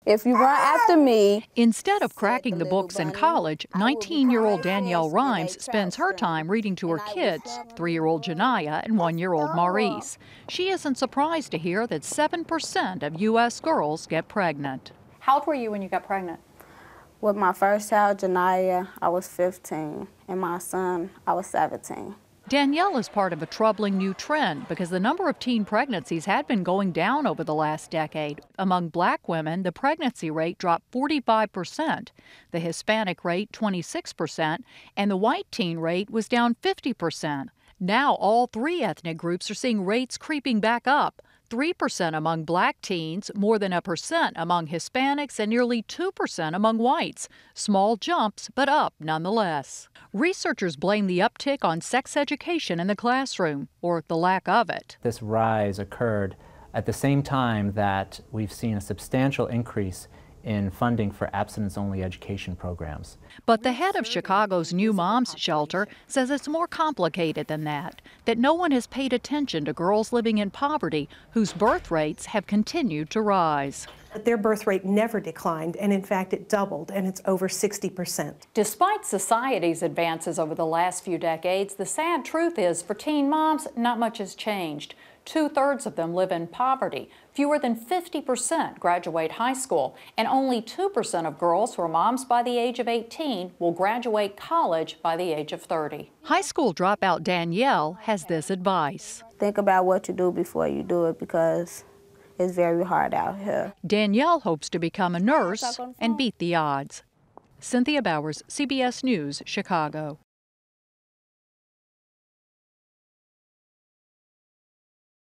If you run after me. Instead of cracking the books in college, 19-year-old Danielle Rhymes spends her time reading to her kids, 3-year-old Janiyah and 1-year-old Maurice. She isn't surprised to hear that 7% of U.S. girls get pregnant. How old were you when you got pregnant? With my first child, Janiyah, I was 15, and my son, I was 17. Danielle is part of a troubling new trend because the number of teen pregnancies had been going down over the last decade. Among black women, the pregnancy rate dropped 45%, the Hispanic rate 26%, and the white teen rate was down 50%. Now all three ethnic groups are seeing rates creeping back up. 3% among black teens, more than 1% among Hispanics, and nearly 2% among whites. Small jumps, but up nonetheless. Researchers blame the uptick on sex education in the classroom, or the lack of it. This rise occurred at the same time that we've seen a substantial increase in funding for abstinence-only education programs. But the head of Chicago's New Moms Shelter says it's more complicated than that no one has paid attention to girls living in poverty whose birth rates have continued to rise. Their birth rate never declined, and in fact it doubled, and it's over 60%. Despite society's advances over the last few decades, the sad truth is for teen moms, not much has changed. 2/3 of them live in poverty. Fewer than 50% graduate high school, and only 2% of girls who are moms by the age of 18 will graduate college by the age of 30. High school dropout Danielle has this advice. Think about what you do before you do it, because it's very hard out here. Danielle hopes to become a nurse and beat the odds. Cynthia Bowers, CBS News, Chicago.